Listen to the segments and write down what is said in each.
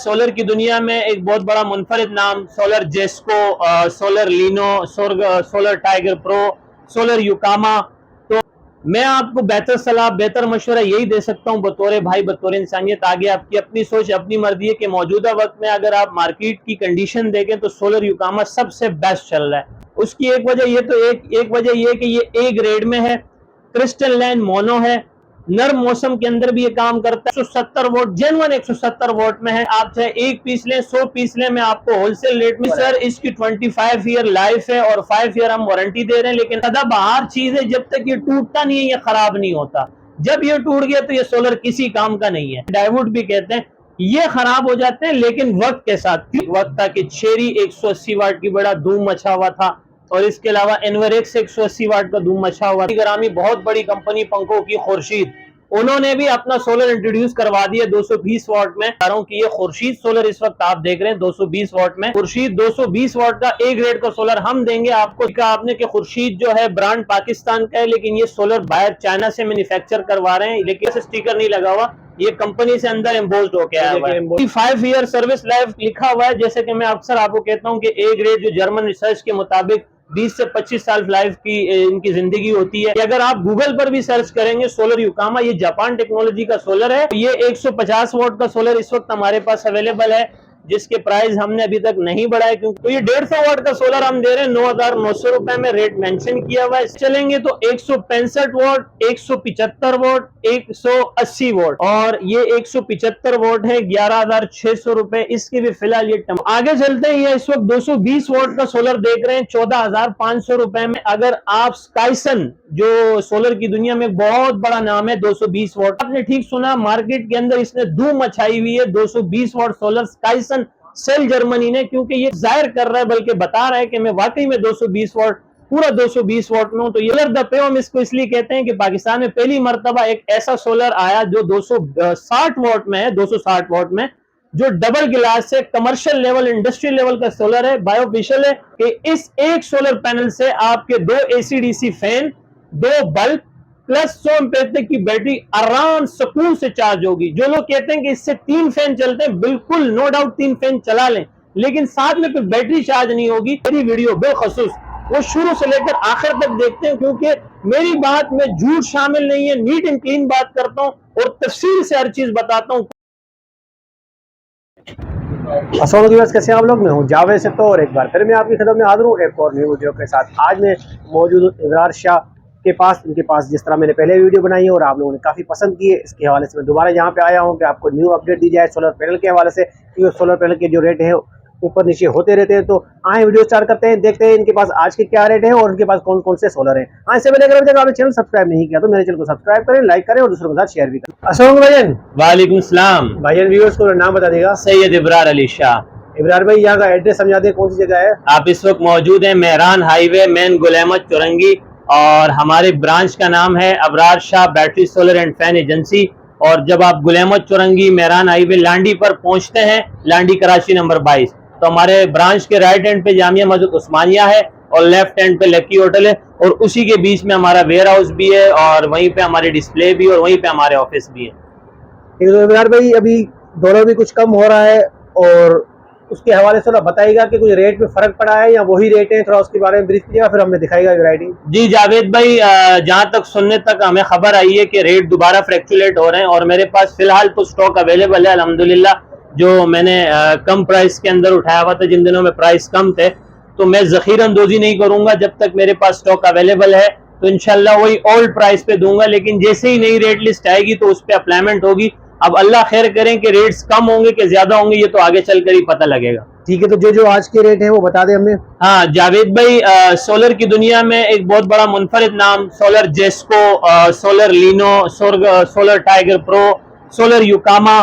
Solar की दुनिया में एक बहुत बड़ा मुनफरिद नाम solar Jesko, solar Leno, solar Tiger Pro, solar Yukama. तो मैं आपको बेहतर सलाह, बेहतर मशवरा यही दे सकता हूँ बतौर भाई, बतौर इंसानियत। आगे आपकी अपनी सोच, अपनी मर्जी है कि मौजूदा वक्त में अगर आप मार्केट की कंडीशन देखें तो सोलर युकामा सबसे बेस्ट चल रहा है। उसकी एक वजह ये तो एक वजह ये कि ये ए ग्रेड में है, क्रिस्टल लाइन मोनो है, नर्म मौसम के अंदर भी ये काम करता है। 170 वोट जेन्युइन 170 वोट में है। आप चाहे एक पीस लें, 100 पीस लें, मैं आपको होलसेल रेट में सर इसकी 25 ईयर लाइफ है और 5 ईयर हम वारंटी दे रहे हैं। लेकिन सदाबहार चीज है, जब तक ये टूटता नहीं है ये खराब नहीं होता। जब ये टूट गया तो ये सोलर किसी काम का नहीं है। डाइवुड भी कहते हैं ये खराब हो जाते हैं, लेकिन वक्त के साथ। वक्त था कि चेरी 180 वाट की बड़ा धूम मचा हुआ था, और इसके अलावा एनवरेक्स 180 वाट का धूम मचा हुआ। ग्रामी बहुत बड़ी कंपनी पंखों की खुर्शीद, उन्होंने भी अपना सोलर इंट्रोड्यूस करवा दिया 220 वाट में। कह रहा हूं कि ये खुर्शीद सोलर इस वक्त आप देख रहे हैं 220 वाट में। खुर्शीद 220 वाट का ए ग्रेड का सोलर हम देंगे आपको। कहा आपने कि खुर्शीद जो है ब्रांड पाकिस्तान का है, लेकिन ये सोलर बाहर चाइना से मैन्युफैक्चर करवा रहे हैं, लेकिन स्टिकर नहीं लगा हुआ, ये कंपनी से अंदर एम्बोज्ड होके आया हुआ है। 5 ईयर सर्विस लाइफ लिखा हुआ है। जैसे कि मैं अक्सर आपको कहता हूं कि ए ग्रेड जो जर्मन रिसर्च के मुताबिक 20 से 25 साल लाइफ की इनकी जिंदगी होती है। अगर आप गूगल पर भी सर्च करेंगे सोलर युकामा, ये जापान टेक्नोलॉजी का सोलर है। ये 150 वोट का सोलर इस वक्त हमारे पास अवेलेबल है, जिसके प्राइस हमने अभी तक नहीं बढ़ाए, क्योंकि तो ये 150 वाट का सोलर हम दे रहे हैं 9,900 रुपए में, रेट मेंशन किया हुआ है। चलेंगे तो 165 वोट, 175 वोट, 180 वोट, और ये 175 वोट है 11,600 रुपए। इसकी भी फिलहाल ये आगे चलते हैं। ये इस वक्त 220 वोट का सोलर देख रहे हैं 14,500 रुपए में। अगर आप स्काइसन, जो सोलर की दुनिया में बहुत बड़ा नाम है, 220 वोट, आपने ठीक सुना, मार्केट के अंदर इसने धूम मचाई हुई है। 220 वोट सोलर स्काइसन सेल जर्मनी ने, क्योंकि ये जाहिर कर रहा है, बल्कि बता रहा है कि मैं वाकई में 220 वोट, पूरा 220 वोट में हूं। तो ये सोलर द पे हम इसको इसलिए कहते हैं कि पाकिस्तान में पहली मर्तबा एक ऐसा सोलर आया जो 260 वोट में है, 260 वोट में, जो डबल गिलास से कमर्शियल लेवल, इंडस्ट्रियल लेवल का सोलर है, बायोफिशियल है। कि इस एक सोलर पैनल से आपके 2 AC DC fan, 2 bulb plus 100 ampere की बैटरी आराम सुकून से चार्ज होगी। जो लोग कहते हैं कि इससे 3 फैन चलते हैं, बिल्कुल नो डाउट 3 फैन चला लें, लेकिन साथ में फिर बैटरी चार्ज नहीं होगी। मेरी वीडियो बेखसूस वो शुरू से लेकर आखिर तक देखते हैं, क्योंकि मेरी बात में झूठ शामिल नहीं है, नीट एंड क्लीन बात करता हूं और तफसील से हर चीज बताता हूं। अस्सलाम वालेकुम, कैसे आप लोग? मैं हूं जावेद से। तो और एक बार फिर मैं आपकी खिदमत में हाजिर हूं एक और न्यू वीडियो के साथ। आज मैं मौजूद हूं इब्रार शाह के पास। उनके पास जिस तरह मैंने पहले वीडियो बनाई है और आप लोगों ने काफ़ी पसंद की है, इसके हवाले से मैं दोबारा यहाँ पे आया हूँ कि आपको न्यू अपडेट दी जाए सोलर पैनल के हवाले से, क्योंकि सोलर पैनल के जो रेट है ऊपर नीचे होते रहते हैं। तो आए वीडियो स्टार्ट करते हैं, देखते हैं इनके पास आज के क्या रेट है और उनके पास कौन कौन से सोलर हैं। हाँ, इससे पहले अगर आपने चैनल सब्सक्राइब नहीं किया तो मेरे चैनल को सब्सक्राइब करें, लाइक करें और दूसरों के साथ शेयर भी करें। अस्सलाम भाईजान। वालेकुम सलाम भाईजान, व्यूअर्स को नाम बता देगा। सैयद इब्रार अली शाह। इब्रार भाई, यहाँ का एड्रेस समझा दें, कौन सी जगह है? आप इस वक्त मौजूद हैं मेहरान हाईवे, मेन गुल अहमद चौरंगी, और हमारे ब्रांच का नाम है Abrar Shah battery solar and fan agency. और जब आप गुल अहमद चौरंगी मेहरान हाईवे लांडी पर पहुंचते हैं, लांडी कराची नंबर 22, तो हमारे ब्रांच के राइट हैंड पे जामिया मस्जिद उस्मानिया है और लेफ्ट हैंड पे लकी होटल है, और उसी के बीच में हमारा वेयर हाउस भी है, और वहीं पे हमारी डिस्प्ले भी, और वहीं पे हमारे ऑफिस भी है। तो इब्रार भाई, अभी डॉलर भी कुछ कम हो रहा है, और उसके हवाले से थोड़ा बताइएगा कि कुछ रेट में फर्क पड़ा है या वही रेट है, थोड़ा उसके बारे में ब्रीफ कीजिएगा, फिर हमें दिखाएगा वैरायटी। जी जावेद भाई, जहाँ तक सुनने तक हमें खबर आई है कि रेट दोबारा फ्लैक्चुएट हो रहे हैं, और मेरे पास फिलहाल तो स्टॉक अवेलेबल है अल्हम्दुलिल्लाह, जो मैंने कम प्राइस के अंदर उठाया हुआ था, जिन दिनों में प्राइस कम थे। तो मैं ज़ख़ीरा अंदोज़ी नहीं करूंगा जब तक मेरे पास स्टॉक अवेलेबल है, तो इंशाल्लाह वही ओल्ड प्राइस पे दूंगा। लेकिन जैसे ही नई रेट लिस्ट आएगी तो उस पर अप्लाईमेंट होगी। अब अल्लाह खैर करें कि रेट्स कम होंगे कि ज्यादा होंगे, ये तो आगे चलकर ही पता लगेगा। ठीक है, तो जो जो आज के रेट है वो बता दें हमें। हाँ जावेद भाई, सोलर की दुनिया में एक बहुत बड़ा मुनफरिद नाम solar Jesko, solar Leno, solar Tiger Pro, solar Yukama.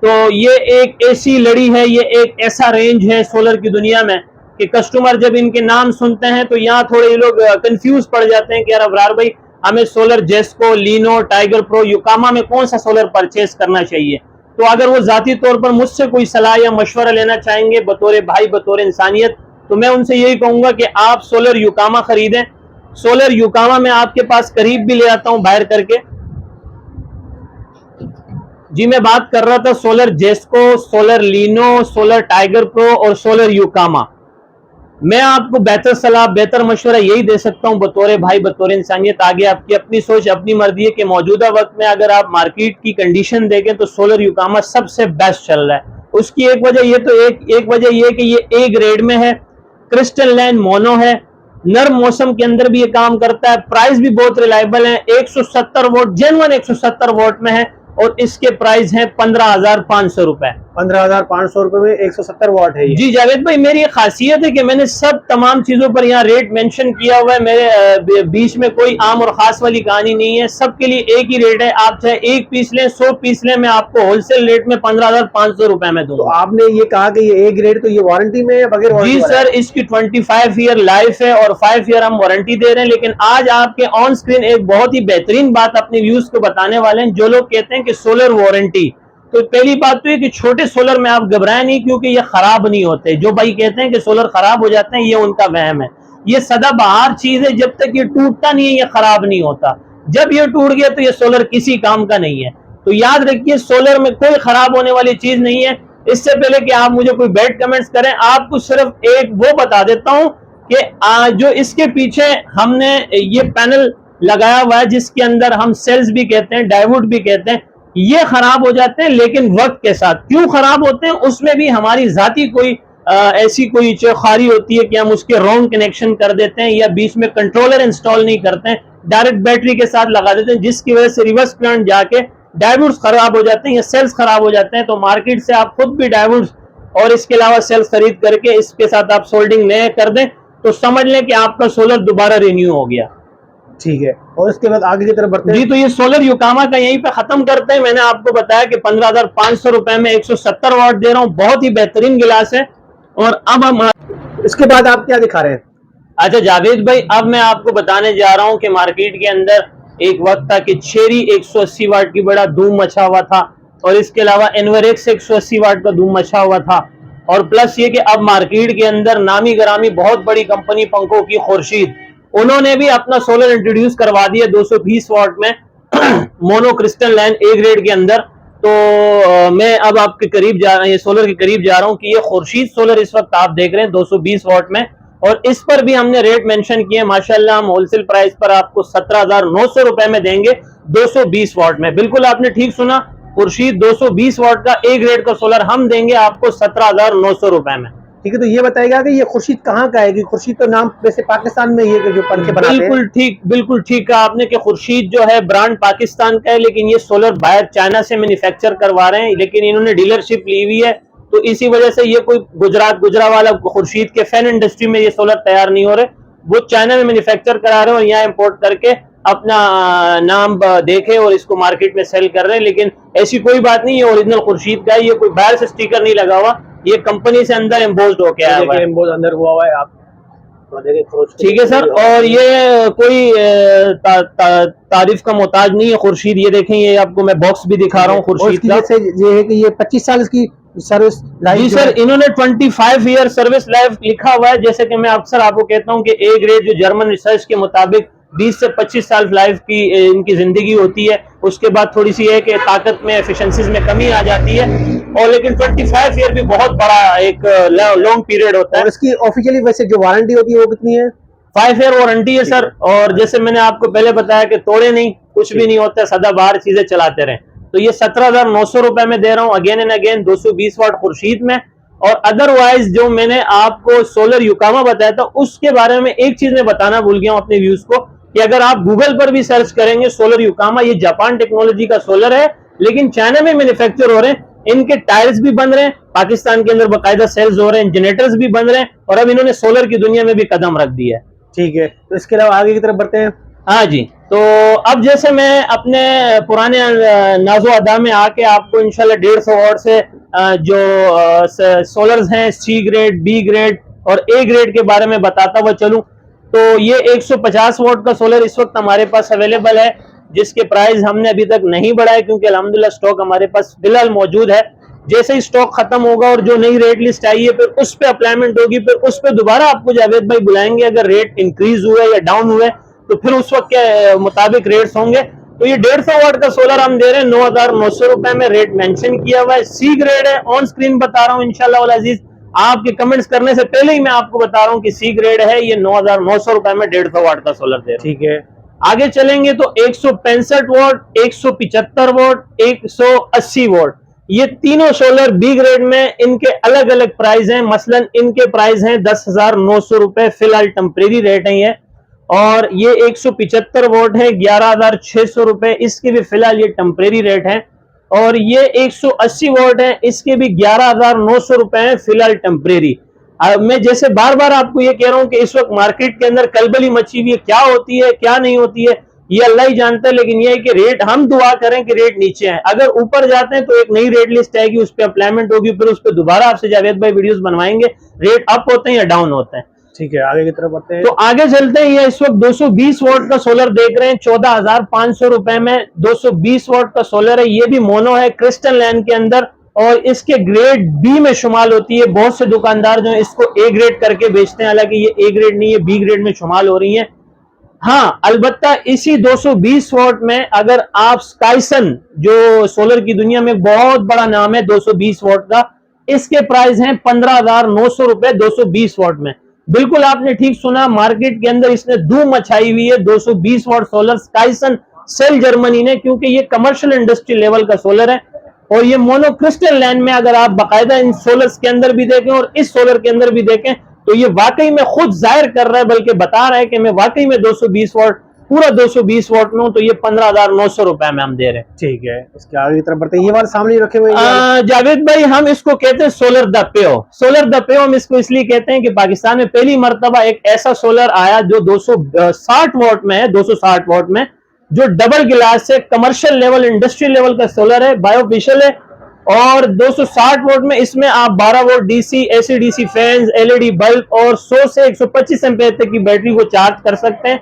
तो ये एक ऐसी लड़ी है, ये एक ऐसा रेंज है सोलर की दुनिया में कि कस्टमर जब इनके नाम सुनते हैं तो यहाँ थोड़े ये लोग कंफ्यूज पड़ जाते हैं कि यार अबरार भाई, हमें सोलर जेस्को, लीनो, टाइगर प्रो, युकामा में कौन सा सोलर परचेज करना चाहिए। तो अगर वो जाती तौर पर मुझसे कोई सलाह या मशवरा लेना चाहेंगे बतौर भाई, बतौर इंसानियत, तो मैं उनसे यही कहूंगा कि आप सोलर युकामा खरीदें। सोलर युकामा मैं आपके पास करीब भी ले आता हूं बाहर करके। जी मैं बात कर रहा था solar Jesko, solar Leno, solar Tiger Pro और सोलर यूकामा। मैं आपको बेहतर सलाह, बेहतर मशवरा यही दे सकता हूं बतौर भाई, बतौर इंसानियत। आगे आपकी अपनी सोच, अपनी मर्जी है कि मौजूदा वक्त में अगर आप मार्केट की कंडीशन देखें तो सोलर यूकामा सबसे बेस्ट चल रहा है। उसकी एक वजह ये तो एक वजह ये कि ये ए ग्रेड में है, क्रिस्टल लाइन मोनो है, नर्म मौसम के अंदर भी ये काम करता है, प्राइस भी बहुत रिलायबल है। 170 वोट जेन्युइन 170 वोट में है और इसके प्राइस हैं 15,500 रुपए। 15,500 रुपए में 170 वाट है ये। जी जावेद भाई, मेरी एक खासियत है कि मैंने सब तमाम चीजों पर यहाँ रेट मेंशन किया हुआ है। मेरे बीच में कोई आम और खास वाली कहानी नहीं है, सबके लिए एक ही रेट है। आप चाहे एक पीस लें, 100 पीस लें, मैं आपको होलसेल रेट में 15,500 रुपए में तो दूंगा। आपने ये कहा कि ये ए ग्रेड, तो ये वारंटी में है बगैर जी वारंटी वाला सर, है? इसकी 25 ईयर लाइफ है और 5 ईयर हम वारंटी दे रहे हैं। लेकिन आज आपके ऑन स्क्रीन एक बहुत ही बेहतरीन बात अपने व्यूज को बताने वाले हैं। जो लोग कहते हैं कि सोलर वारंटी, तो पहली बात तो ये कि छोटे सोलर में आप घबराएं नहीं, क्योंकि ये खराब नहीं होते। जो भाई कहते हैं कि सोलर खराब हो जाते हैं, ये उनका वहम है। ये सदाबहार चीज है, जब तक ये टूटता नहीं है ये खराब नहीं होता। जब ये टूट गया तो ये सोलर किसी काम का नहीं है। तो याद रखिए, सोलर में कोई खराब होने वाली चीज नहीं है। इससे पहले कि आप मुझे कोई बैड कमेंट्स करें, आपको सिर्फ एक वो बता देता हूं कि जो इसके पीछे हमने ये पैनल लगाया हुआ है, जिसके अंदर हम सेल्स भी कहते हैं, डायोड भी कहते हैं, ये खराब हो जाते हैं। लेकिन वक्त के साथ क्यों खराब होते हैं, उसमें भी हमारी जाती कोई ऐसी कोई खारी होती है कि हम उसके रॉन्ग कनेक्शन कर देते हैं या बीच में कंट्रोलर इंस्टॉल नहीं करते हैं, डायरेक्ट बैटरी के साथ लगा देते हैं, जिसकी वजह से रिवर्स करंट जाके डायोड्स खराब हो जाते हैं या सेल्स खराब हो जाते हैं। तो मार्केट से आप खुद भी डायोड्स और इसके अलावा सेल्स खरीद करके इसके साथ आप सोल्डिंग नए कर दें, तो समझ लें कि आपका सोलर दोबारा रिन्यू हो गया। ठीक है, और इसके बाद आगे की तरफ बढ़ते हैं। जी, तो ये सोलर यूकामा का यहीं पे खत्म करते हैं। मैंने आपको बताया कि 15,500 रुपए में 170 वाट दे रहा हूँ, बहुत ही बेहतरीन गिलास है। और अब हम इसके बाद आप क्या दिखा रहे हैं? अच्छा जावेद भाई, अब मैं आपको बताने जा रहा हूं कि मार्केट के अंदर एक वक्त था कि चेरी 180 वाट की बड़ा धूम मचा हुआ था, और इसके अलावा एनवरेक्स 180 वाट का धूम मचा हुआ था। और प्लस ये कि अब मार्केट के अंदर नामी गरामी बहुत बड़ी कंपनी पंखों की खुर्शीद, उन्होंने भी अपना सोलर इंट्रोड्यूस करवा दिया 220 वाट में mono crystal line A grade के अंदर। तो मैं अब आपके करीब जा रहा हूँ, ये सोलर के करीब जा रहा हूँ कि ये खुर्शीद सोलर इस वक्त आप देख रहे हैं 220 वाट में, और इस पर भी हमने रेट मेंशन किए। माशाल्लाह हम होलसेल प्राइस पर आपको 17,900 रुपए में देंगे 220 वाट में। बिल्कुल आपने ठीक सुना, खुर्शीद 220 वाट का ए ग्रेड का सोलर हम देंगे आपको 17,900 रुपए में। ठीक है, तो ये बताएगा कि ये खुर्शीद कहाँ का है? कि खुर्शीद तो नाम वैसे पाकिस्तान में ये जो पंखे बनाते हैं। बिल्कुल ठीक कहा आपने कि खुर्शीद जो है ब्रांड पाकिस्तान का है, लेकिन ये सोलर बाहर चाइना से मैन्युफैक्चर करवा रहे हैं, लेकिन इन्होंने डीलरशिप ली हुई है। तो इसी वजह से ये कोई गुजरावाला खुर्शीद के फैन इंडस्ट्री में ये सोलर तैयार नहीं हो रहे, वो चाइना में मैन्युफैक्चर करा रहे हैं और यहाँ इम्पोर्ट करके अपना नाम देखे और इसको मार्केट में सेल कर रहे हैं। लेकिन ऐसी कोई बात नहीं, ये ओरिजिनल खुर्शीद का है, ये कोई बाहर से स्टिकर नहीं लगा हुआ, ये कंपनी से अंदर एम्बोज्ड होके आया हुआ है। एम्बोज अंदर हुआ हुआ है, आप ठीक है सर। और ये कोई तारीफ का मोहताज नहीं है खुर्शीद। ये देखें, ये आपको मैं बॉक्स भी दिखा रहा हूँ खुर्शीद का। ये है कि ये 25 साल इसकी सर्विस लाइफ। जी सर, इन्होंने 25 ईयर सर्विस लाइफ लिखा हुआ है। जैसे कि मैं अक्सर आपको कहता हूं कि ए ग्रेड जो जर्मन रिसर्च के मुताबिक 20 से 25 साल लाइफ की इनकी जिंदगी होती है। उसके बाद थोड़ी सी है कि ताकत में, एफिशिएंसीज में कमी आ जाती है, और लेकिन 25 ईयर भी बहुत बड़ा एक लॉन्ग पीरियड होता है। और इसकी ऑफिशियली वैसे जो वारंटी होती है वो कितनी है? 5 ईयर वारंटी है सर। और जैसे मैंने आपको पहले बताया कि तोड़े नहीं, कुछ भी नहीं होता, सदाबहार चीजें चलाते रहे। तो ये 17,900 रुपए में दे रहा हूं, अगेन एंड अगेन 220 वाट खुर्शीद में। और अदरवाइज जो मैंने आपको सोलर यूकामा बताया था, उसके बारे में एक चीज मैं बताना भूल गया हूं अपने व्यूज को, कि अगर आप गूगल पर भी सर्च करेंगे सोलर यूकामा, ये जापान टेक्नोलॉजी का सोलर है, लेकिन चाइना में मैन्युफैक्चर हो रहे हैं। इनके टायर्स भी बन रहे हैं, पाकिस्तान के अंदर बाकायदा सेल्स हो रहे हैं, जनरेटर्स भी बन रहे हैं, और अब इन्होंने सोलर की दुनिया में भी कदम रख दिया है। ठीक है, तो इसके अलावा आगे की तरफ बढ़ते हैं। हाँ जी, तो अब जैसे मैं अपने पुराने नाजो अदा में आके आपको इंशाल्लाह 150 वाट से जो सोलर्स हैं सी ग्रेड, बी ग्रेड और ए ग्रेड के बारे में बताता हुआ चलूं, तो ये 150 वाट का सोलर इस वक्त हमारे पास अवेलेबल है, जिसके प्राइस हमने अभी तक नहीं बढ़ाए, क्योंकि अल्हम्दुलिल्लाह स्टॉक हमारे पास फिलहाल मौजूद है। जैसे ही स्टॉक खत्म होगा और जो नई रेट लिस्ट आई है फिर उस पर अप्लाईमेंट होगी, फिर उस पर दोबारा आपको जावेद भाई बुलाएंगे। अगर रेट इंक्रीज हुए या डाउन हुए तो फिर उस वक्त के मुताबिक रेट्स होंगे। तो ये 150 वाट का सोलर हम दे रहे हैं 9,900 रुपए में, रेट मेंशन किया हुआ है, सी ग्रेड है, ऑन स्क्रीन बता रहा हूं इंशाल्लाह वल अजीज, आपके कमेंट्स करने से पहले ही मैं आपको बता रहा हूं कि सी ग्रेड है, ये 9,900 रुपए में 150 वाट का सोलर दे रहे हैं। ठीक है, आगे चलेंगे तो 165 वोट, 175 वोट, 180 वोट, ये तीनों सोलर बी ग्रेड में, इनके अलग अलग प्राइस हैं। मसलन इनके प्राइस हैं 10,900 रुपए, फिलहाल टेम्परेरी रेट है ये। और ये 175 वोट है 11,600 रुपए, इसके भी फिलहाल ये टेम्परेरी रेट है। और ये 180 वोट है, इसके भी 11,900 रुपए है फिलहाल टेम्परेरी। मैं जैसे बार बार आपको ये कह रहा हूं कि इस वक्त मार्केट के अंदर कलबली मची हुई है, क्या होती है क्या नहीं होती है ये अल्लाह ही जानता है, लेकिन ये है कि रेट हम दुआ करें कि रेट नीचे है। अगर ऊपर जाते हैं तो एक नई रेट लिस्ट आएगी, उस पर अप्लाईमेंट होगी, फिर उस पर दोबारा आपसे जावेद भाई वीडियोस बनवाएंगे, रेट अप होते हैं या डाउन होते हैं। ठीक है, आगे की तरफ बढ़ते हैं। तो आगे चलते हैं। ये इस वक्त 220 वोट का सोलर देख रहे हैं 14,500 रुपए में, 220 वोट का सोलर है, ये भी मोनो है क्रिस्टल लैंड के अंदर, और इसके ग्रेड बी में शुमाल होती है। बहुत से दुकानदार जो है इसको ए ग्रेड करके बेचते हैं, हालांकि ये ए ग्रेड नहीं है, बी ग्रेड में शुमाल हो रही है। हाँ, अलबत्ता इसी 220 वोट में अगर आप स्काइसन, जो सोलर की दुनिया में बहुत बड़ा नाम है 220 वोट का, इसके प्राइस हैं 15,900 रुपए 220 वोट में। बिल्कुल आपने ठीक सुना, मार्केट के अंदर इसने धूम मचाई हुई है 220 वोट सोलर स्काइसन सेल जर्मनी ने, क्योंकि ये कमर्शियल इंडस्ट्री लेवल का सोलर है। और ये मोनो क्रिस्टल लैंड में अगर आप बाकायदा इन सोलर्स के अंदर भी देखें और इस सोलर के अंदर भी देखें तो ये वाकई में खुद जाहिर कर रहा है, बल्कि बता रहा है कि मैं वाकई में 220 वोट, पूरा 220 वोट में हूं, तो ये 15,900 रुपए में हम दे रहे हैं। ठीक है, इसके आगे की तरफ बढ़ते हैं। ये वाले सामने रखे हुए हैं जावेद भाई, हम इसको कहते हैं सोलर द पेओ। सोलर द पेओ हम इसको इसलिए कहते हैं कि पाकिस्तान में पहली मर्तबा एक ऐसा सोलर आया जो 260 वोट में है, 260 वोट में, जो डबल गिलास से कमर्शियल लेवल, इंडस्ट्रियल लेवल का सोलर है, बायोफिशियल है। और 260 वोट में इसमें आप 12 vote DC, AC DC fans, LED bulb और 100 से 125 एम्पीयर तक की बैटरी को चार्ज कर सकते हैं।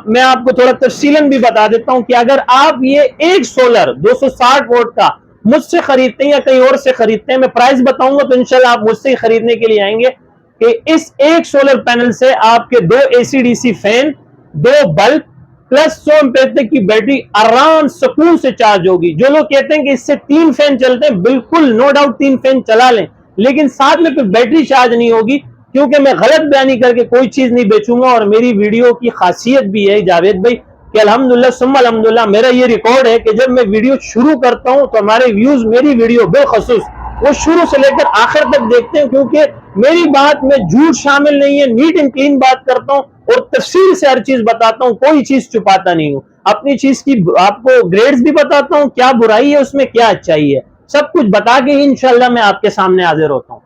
मैं आपको थोड़ा तफसीलन भी बता देता हूं कि अगर आप ये एक सोलर 260 वोट का मुझसे खरीदते हैं या कहीं और से खरीदते हैं, मैं प्राइस बताऊंगा तो इंशाल्लाह आप मुझसे ही खरीदने के लिए आएंगे, कि इस एक सोलर पैनल से आपके 2 AC DC fan, 2 bulb plus 100 ampere तक की बैटरी आराम सुकून से चार्ज होगी। जो लोग कहते हैं कि इससे 3 फैन चलते हैं, बिल्कुल नो डाउट 3 फैन चला लें, लेकिन साथ में फिर बैटरी चार्ज नहीं होगी, क्योंकि मैं गलत बयानी करके कोई चीज नहीं बेचूंगा। और मेरी वीडियो की खासियत भी है जावेद भाई कि अल्हम्दुलिल्लाह सुम्मा अल्हम्दुलिल्लाह, मेरा ये रिकॉर्ड है कि जब मैं वीडियो शुरू करता हूं तो हमारे व्यूज मेरी वीडियो बेखसूस वो शुरू से लेकर आखिर तक देखते हैं, क्योंकि मेरी बात में झूठ शामिल नहीं है, नीट एंड क्लीन बात करता हूं और तफसील से हर चीज बताता हूं, कोई चीज छुपाता नहीं हूं। अपनी चीज की आपको ग्रेड्स भी बताता हूं, क्या बुराई है उसमें, क्या अच्छाई है, सब कुछ बता के इंशाल्लाह मैं आपके सामने हाजिर होता हूं।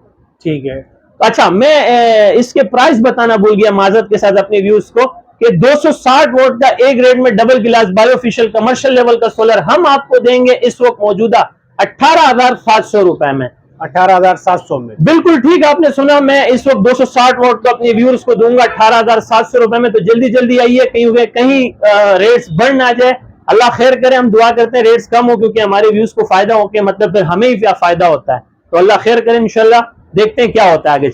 ठीक है, अच्छा, मैं इसके प्राइस बताना भूल गया माजरत के साथ अपने व्यूज को, कि 260 वोट का ए ग्रेड में डबल गिलास बायोफिशियल कमर्शियल लेवल का सोलर हम आपको देंगे इस वक्त मौजूदा 18,700 रुपए में। 18,700 में, बिल्कुल ठीक आपने सुना, मैं इस वक्त 260 वोट को अपने व्यूअर्स को दूंगा 18,700 रुपए में। तो जल्दी जल्दी आइए, कहीं रेट्स बढ़ ना जाए, अल्लाह खैर करे। हम दुआ करते हैं रेट्स कम हो, क्योंकि हमारे व्यूज को फायदा हो के मतलब फिर हमें ही फायदा होता है। तो अल्लाह खैर करे, इंशाल्लाह देखते हैं क्या होता है आगे।